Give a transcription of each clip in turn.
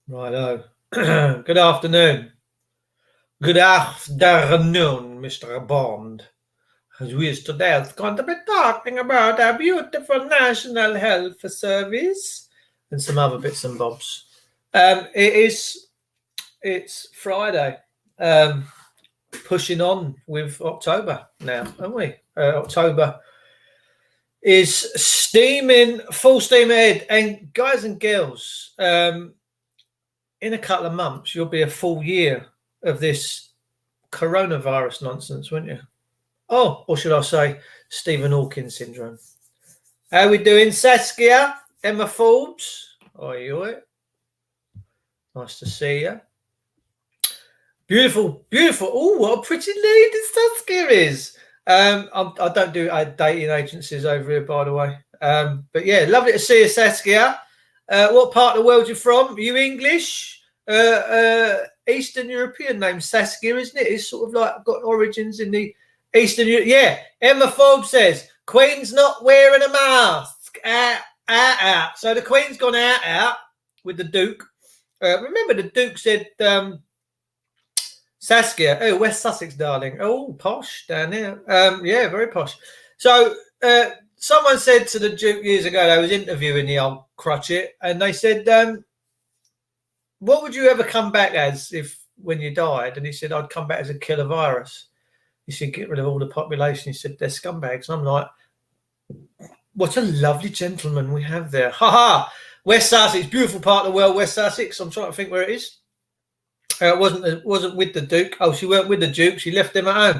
Righto. Good afternoon. Good afternoon, Mr. Bond. As we today is going to be talking about our beautiful National Health Service and some other bits and bobs. It's Friday. Pushing on with October now, aren't we? October is steaming, full steam ahead. And guys and girls, in a couple of months, you'll be a full year of this coronavirus nonsense, won't you? Oh, or should I say Stephen Hawking syndrome. How we doing, Saskia? Emma Forbes? Are you all right? Nice to see you. Beautiful, beautiful. Oh, what a pretty lady Saskia is. I don't do dating agencies over here, by the way. But yeah, lovely to see you, Saskia. What part of the world you from? Are you English? Eastern European name, Saskia, isn't it? It's sort of like got origins in the Eastern Europe. Yeah, Emma Forbes says, Queen's not wearing a mask. Out. So the Queen's gone out with the Duke. Remember the Duke said, Saskia, oh, West Sussex, darling. Oh, posh down there. Yeah, very posh. So someone said to the Duke years ago, they was interviewing the old Crutchet, and they said, what would you ever come back as if when you died? And he said, I'd come back as a killer virus. He said, get rid of all the population. He said, they're scumbags. And I'm like, what a lovely gentleman we have there. Ha ha. West Sussex, beautiful part of the world, West Sussex. I'm trying to think where it is. It wasn't with the Duke. Oh, she weren't with the Duke. She left them at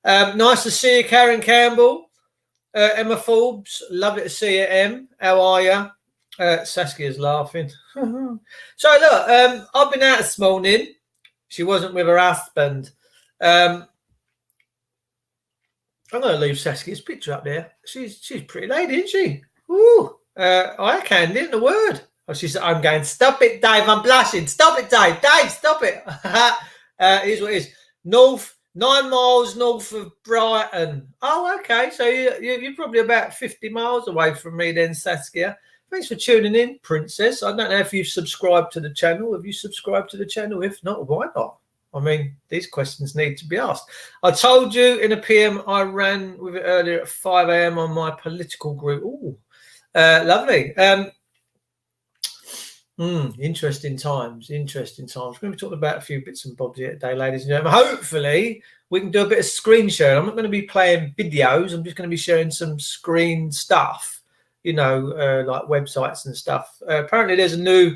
home. Nice to see you, Karen Campbell. Emma Forbes, lovely to see you, Em. How are you? Saskia's laughing. So look, I've been out this morning. She wasn't with her husband. I'm going to leave Saskia's picture up there. She's a pretty lady, isn't she? Ooh, I can't get the word. Oh, she said, I'm going, stop it, Dave, I'm blushing. Stop it, Dave. Dave, stop it. Here's what it is. 9 miles north of Brighton. Oh, okay. So you're probably about 50 miles away from me then, Saskia. Thanks for tuning in, Princess. I don't know if you've subscribed to the channel. Have you subscribed to the channel? If not, why not? I mean, these questions need to be asked. I told you in a PM I ran with it earlier at 5 a.m. on my political group. Ooh, lovely. Interesting times. We're going to be talking about a few bits and bobs here today, ladies and gentlemen. Hopefully, we can do a bit of screen sharing. I'm not going to be playing videos. I'm just going to be sharing some screen stuff, like websites and stuff. Apparently, there's a new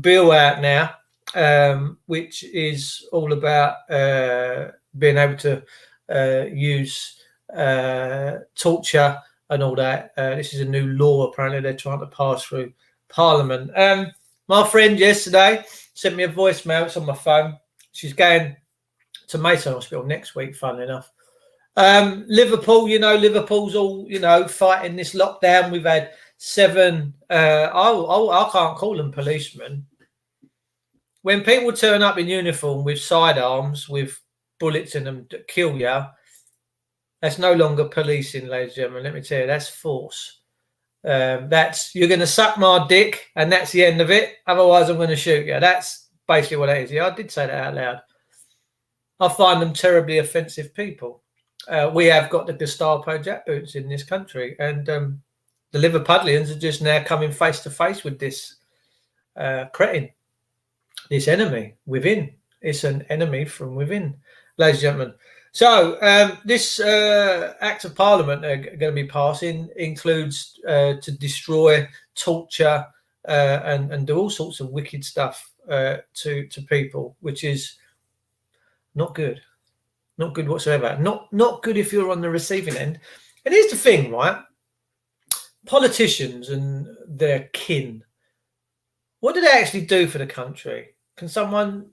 bill out now, which is all about being able to use torture and all that. This is a new law, apparently, they're trying to pass through Parliament. My friend yesterday sent me a voicemail. It's on my phone. She's going to Mason Hospital next week, funnily enough. Liverpool, Liverpool's all, fighting this lockdown. We've had 7, I can't call them policemen. When people turn up in uniform with sidearms, with bullets in them that kill you, that's no longer policing, ladies and gentlemen. Let me tell you, that's force. That's you're going to suck my dick, and that's the end of it. Otherwise, I'm going to shoot you. That's basically what it is. Yeah, I did say that out loud. I find them terribly offensive people. We have got the Gestapo jackboots in this country, and the Liverpudlians are just now coming face to face with this cretin, this enemy within. It's an enemy from within, ladies and gentlemen. So this Act of Parliament are going to be passing includes to destroy, torture, and do all sorts of wicked stuff to people, which is not good. Not good whatsoever. Not good if you're on the receiving end. And here's the thing, right? Politicians and their kin, what do they actually do for the country? Can someone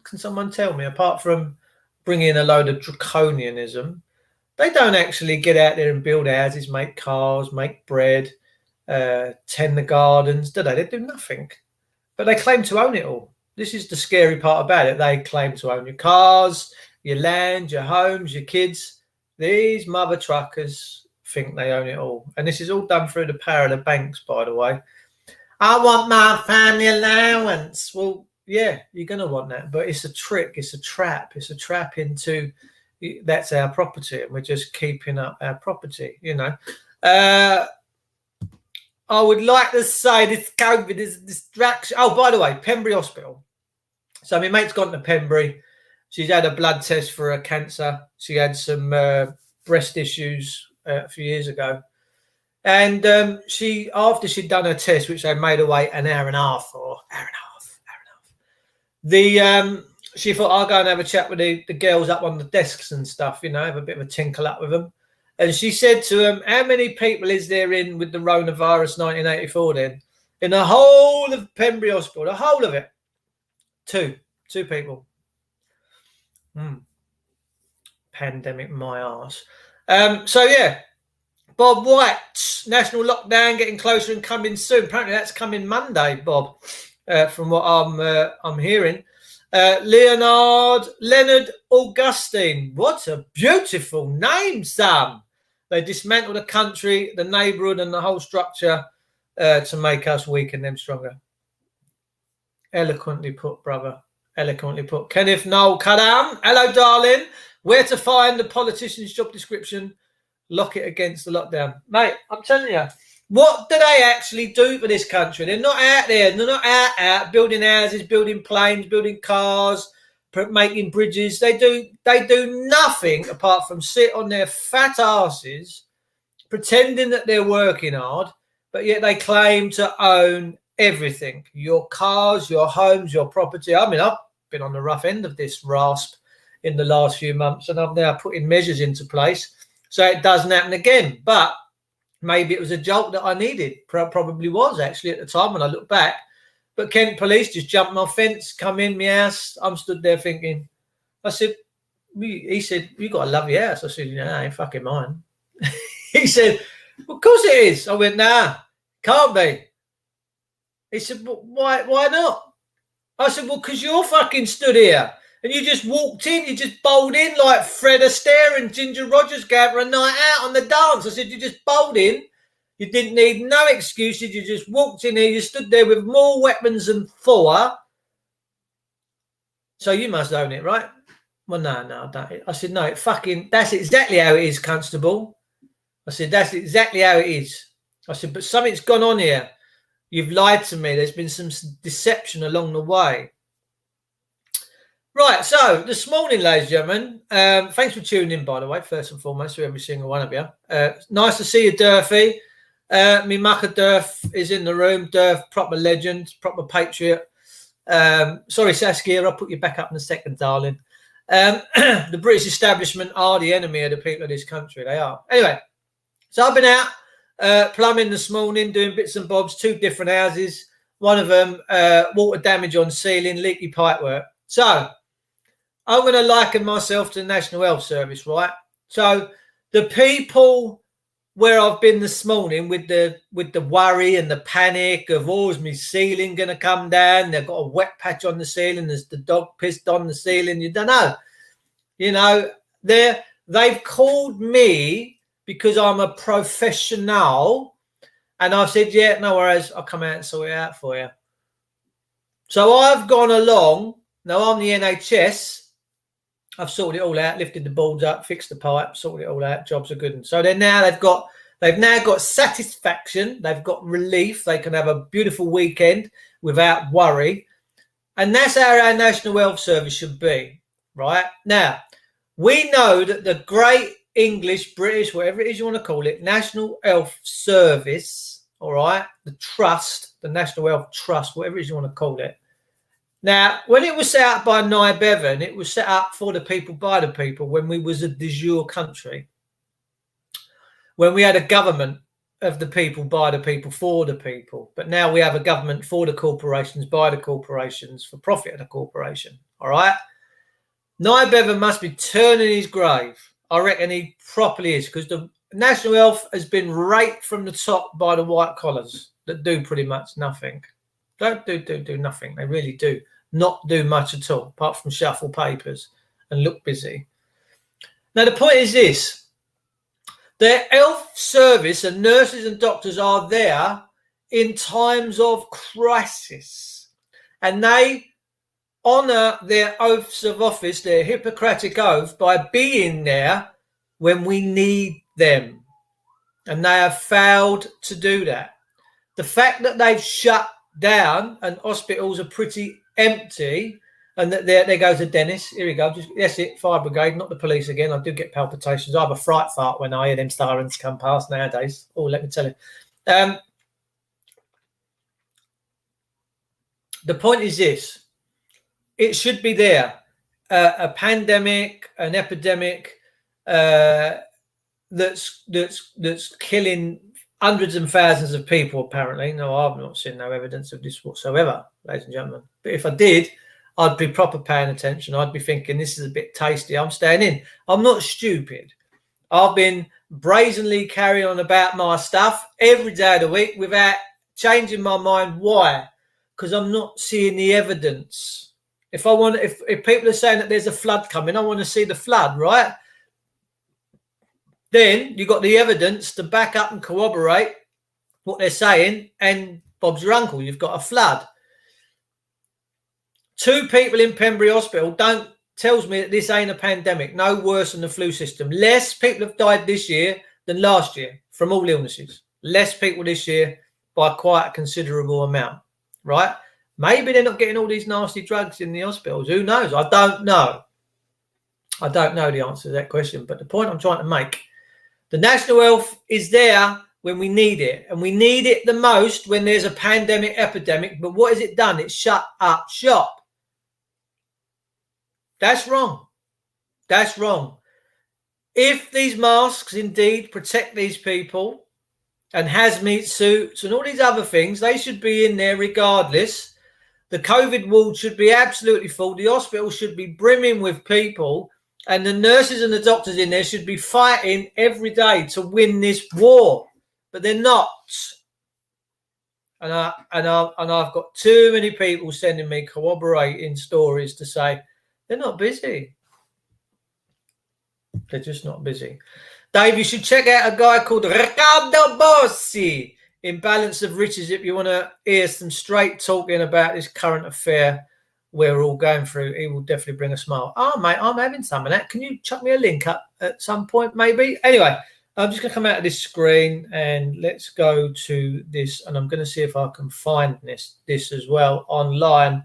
tell me, apart from bringing a load of draconianism? They don't actually get out there and build houses, make cars, make bread, tend the gardens, do they? They do nothing. But they claim to own it all. This is the scary part about it. They claim to own your cars, your land, your homes, your kids. These mother truckers think they own it all. And this is all done through the power of the banks, by the way. I want my family allowance. Well, yeah, you're going to want that. But it's a trick. It's a trap. It's a trap into that's our property, and we're just keeping up our property, you know. I would like to say this COVID is a distraction. Oh, by the way, Pembury Hospital. So my mate's gone to Pembury. She's had a blood test for her cancer. She had some breast issues a few years ago. And she, after she'd done her test, which they made her wait an hour and a half, she thought, I'll go and have a chat with the girls up on the desks and stuff, you know, have a bit of a tinkle up with them. And she said to them, how many people is there in with the coronavirus 1984 then? In the whole of Pembury Hospital, the whole of it. Two people. Pandemic, my arse. So, yeah. Bob White, national lockdown getting closer and coming soon. Apparently that's coming Monday, Bob, from what I'm hearing. Leonard Augustine. What a beautiful name, Sam. They dismantle the country, the neighbourhood and the whole structure to make us weak and them stronger. Eloquently put, brother. Eloquently put. Kenneth Noel Kadam. Hello, darling. Where to find the politician's job description? Lock it against the lockdown. Mate, I'm telling you, what do they actually do for this country? They're not out there. They're not out building houses, building planes, building cars, making bridges. They do nothing apart from sit on their fat asses, pretending that they're working hard, but yet they claim to own everything. Your cars, your homes, your property. I mean, I've been on the rough end of this rasp in the last few months, and I'm now putting measures into place so it doesn't happen again. But maybe it was a jolt that I needed. Probably was, actually, at the time when I look back. But Kent police just jumped my fence, come in my house. I'm stood there thinking, I said, he said, you got a lovely house. I said, yeah, ain't fucking mine. He said, well, of course it is. I went, nah, can't be. He said, well, why not? I said, well, because you're fucking stood here. And you just walked in, you just bowled in like Fred Astaire and Ginger Rogers going for a night out on the dance. I said, you just bowled in. You didn't need no excuses. You just walked in here. You stood there with more weapons than Thor. So you must own it, right? Well, no, I don't. I said, no, that's exactly how it is, Constable. I said, that's exactly how it is. I said, but something's gone on here. You've lied to me. There's been some deception along the way. Right, so this morning, ladies and gentlemen, thanks for tuning in, by the way, first and foremost, to every single one of you. Nice to see you, Durfy. Me mucker Durf is in the room. Durf, proper legend, proper patriot. Sorry, Saskia, I'll put you back up in a second, darling. The British establishment are the enemy of the people of this country. They are. Anyway, so I've been out plumbing this morning, doing bits and bobs, 2 different houses. One of them, water damage on ceiling, leaky pipework. So I'm going to liken myself to the National Health Service, right? So the people where I've been this morning with the worry and the panic of, oh, is my ceiling going to come down? They've got a wet patch on the ceiling. There's the dog pissed on the ceiling. You don't know. You know, they've called me because I'm a professional. And I've said, yeah, no worries. I'll come out and sort it out for you. So I've gone along. Now I'm the NHS. I've sorted it all out, lifted the boards up, fixed the pipe, sorted it all out. Jobs are good. And so they've now got satisfaction. They've got relief. They can have a beautiful weekend without worry. And that's how our National Health Service should be, right? Now, we know that the great English, British, whatever it is you want to call it, National Health Service, all right, the trust, the National Health Trust, whatever it is you want to call it. Now, when it was set up by Nye Bevan, it was set up for the people, by the people, when we was a de jure country. When we had a government of the people, by the people, for the people. But now we have a government for the corporations, by the corporations, for profit of the corporation. All right? Nye Bevan must be turning his grave. I reckon he properly is, because the National Health has been raped from the top by the white collars that do pretty much nothing. Don't do nothing. They really do not do much at all, apart from shuffle papers and look busy. Now, the point is this. Their health service and nurses and doctors are there in times of crisis. And they honour their oaths of office, their Hippocratic oath, by being there when we need them. And they have failed to do that. The fact that they've shut down and hospitals are pretty empty, and that there goes the Dennis. Here we go. That's it. Fire brigade, not the police again. I do get palpitations. I have a fright fart when I hear them sirens come past nowadays. Oh, let me tell you. The point is this: it should be there. A pandemic, an epidemic that's killing hundreds and thousands of people. Apparently, no, I've not seen no evidence of this whatsoever, ladies and gentlemen. But if I did, I'd be proper paying attention. I'd be thinking, this is a bit tasty. I'm staying in. I'm not stupid. I've been brazenly carrying on about my stuff every day of the week without changing my mind. Why? Because I'm not seeing the evidence. If people are saying that there's a flood coming, I want to see the flood, right? Then you got the evidence to back up and corroborate what they're saying, and Bob's your uncle. You've got a flood. 2 people in Pembury Hospital tells me that this ain't a pandemic. No worse than the flu system. Less people have died this year than last year from all illnesses. Less people this year by quite a considerable amount, right? Maybe they're not getting all these nasty drugs in the hospitals. Who knows? I don't know. I don't know the answer to that question. But the point I'm trying to make, the National Health is there when we need it. And we need it the most when there's a pandemic, epidemic. But what has it done? It's shut up shop. That's wrong. That's wrong. If these masks indeed protect these people, and hazmat suits and all these other things, they should be in there regardless. The COVID ward should be absolutely full. The hospital should be brimming with people. And the nurses and the doctors in there should be fighting every day to win this war. But they're not. And I've got too many people sending me corroborating stories to say they're not busy. They're just not busy. Dave, you should check out a guy called Riccardo Bossi in Balance of Riches if you want to hear some straight talking about this current affair we're all going through. He will definitely bring a smile. Oh, mate, I'm having some of that. Can you chuck me a link up at some point, maybe? Anyway, I'm just going to come out of this screen and let's go to this. And I'm going to see if I can find this as well online,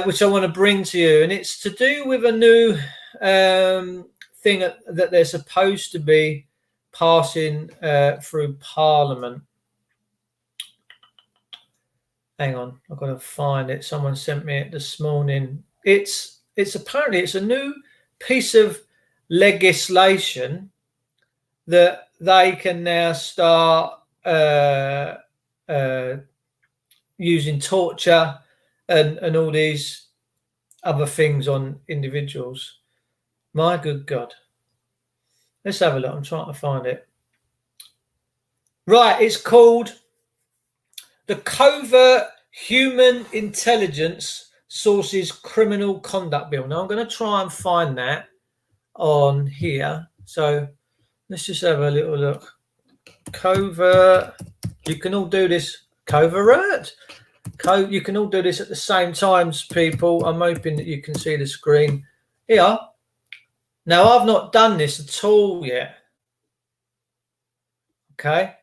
which I want to bring to you. And it's to do with a new thing that they're supposed to be passing through Parliament. Hang on, I've got to find it. Someone sent me it this morning. It's apparently it's a new piece of legislation that they can now start using torture and all these other things on individuals. My good God. Let's have a look. I'm trying to find it. Right, it's called the Covert Human Intelligence Sources Criminal Conduct Bill. Now, I'm going to try and find that on here. So let's just have a little look. Covert. You can all do this. Covert. You can all do this at the same time, people. I'm hoping that you can see the screen. Here. Now, I've not done this at all yet. Okay.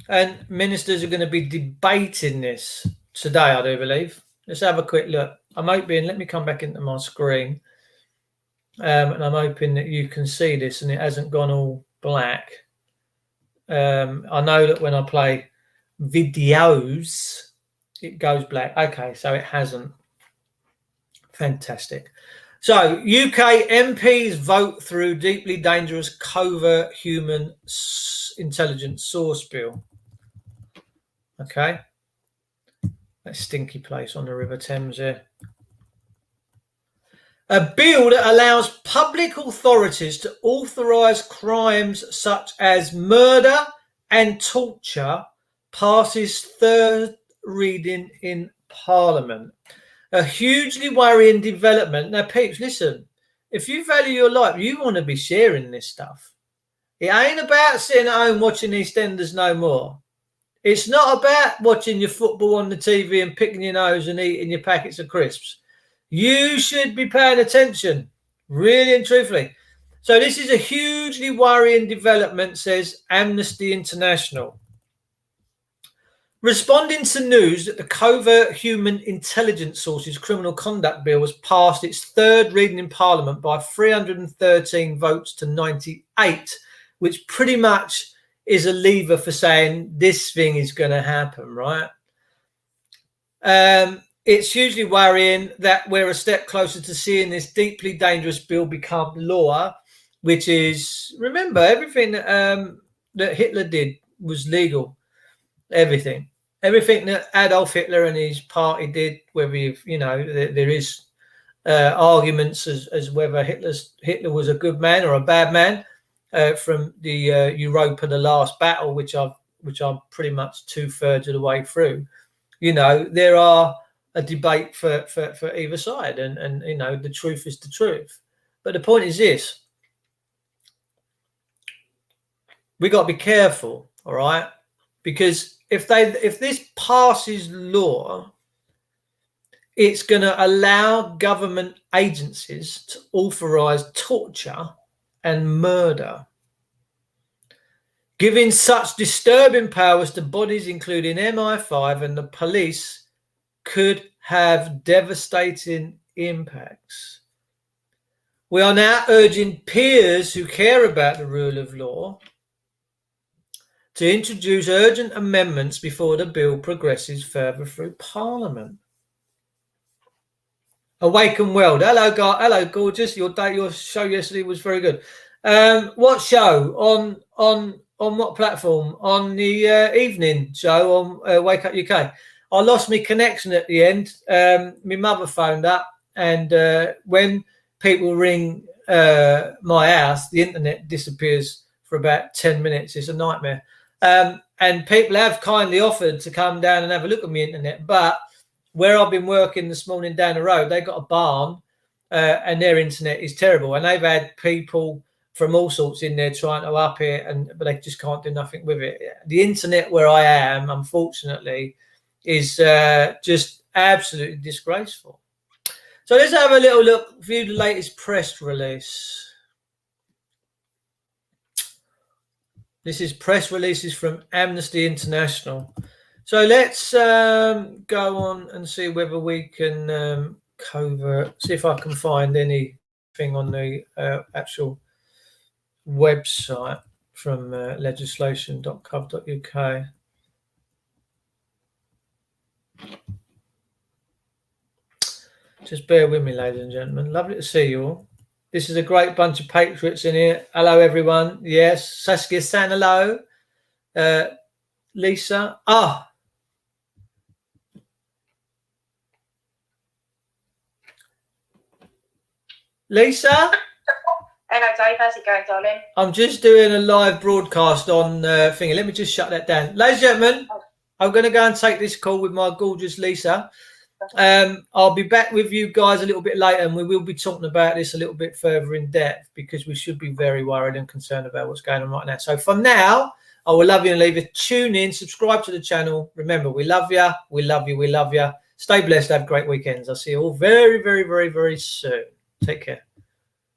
And ministers are going to be debating this today, I do believe. Let's have a quick look. I'm hoping, let me come back into my screen. And I'm hoping that you can see this and it hasn't gone all black. I know that when I play videos, it goes black. Okay, so it hasn't. Fantastic. So, UK MPs vote through deeply dangerous covert human intelligence source bill. Okay. That stinky place on the River Thames there. A bill that allows public authorities to authorise crimes such as murder and torture passes third reading in Parliament. A hugely worrying development. Now, peeps, listen. If you value your life, you want to be sharing this stuff. It ain't about sitting at home watching EastEnders no more. It's not about watching your football on the TV and picking your nose and eating your packets of crisps. You should be paying attention, really and truthfully. So this is a hugely worrying development, says Amnesty International. Responding to news that the Covert Human Intelligence Sources Criminal Conduct Bill has passed its third reading in Parliament by 313 votes to 98, which pretty much is a lever for saying this thing is going to happen, right? It's hugely worrying that we're a step closer to seeing this deeply dangerous bill become law, which is, remember, everything that Hitler did was legal. Everything that Adolf Hitler and his party did, whether there is arguments as whether Hitler was a good man or a bad man from the Europa, the last battle, which I'm pretty much 2/3 of the way through. There are a debate for either side, and the truth is the truth. But the point is this: we got to be careful, all right? Because if this passes law, it's going to allow government agencies to authorize torture and murder, giving such disturbing powers to bodies including MI5 and the police could have devastating impacts. We are now urging peers who care about the rule of law to introduce urgent amendments before the bill progresses further through Parliament. Awaken World. Hello, gorgeous. Your show yesterday was very good. What show? On what platform? On the evening show on Wake Up UK. I lost my connection at the end. My mother phoned up, and when people ring my house, the internet disappears for about 10 minutes. It's a nightmare. And people have kindly offered to come down and have a look at my internet, but where I've been working this morning down the road, they got a barn and their internet is terrible, and they've had people from all sorts in there trying to up it, but they just can't do nothing with it. The internet where I am, unfortunately, is just absolutely disgraceful. So let's have a little look, view the latest press release. This is press releases from Amnesty International. So let's go on and see whether we can see if I can find anything on the actual website from legislation.gov.uk. Just bear with me, ladies and gentlemen. Lovely to see you all. This is a great bunch of patriots in here. Hello, everyone. Yes, Saskia, saying hello. Lisa. Lisa? Hello, Dave. How's it going, darling? I'm just doing a live broadcast on thingy. Let me just shut that down. Ladies and gentlemen, I'm going to go and take this call with my gorgeous Lisa. I'll be back with you guys a little bit later, and we will be talking about this a little bit further in depth, because we should be very worried and concerned about what's going on right now. So for now, I will love you and leave you. Tune in, subscribe to the channel. Remember, we love you. We love you. We love you. Stay blessed. Have great weekends. I'll see you all very, very, very, very soon. Take care.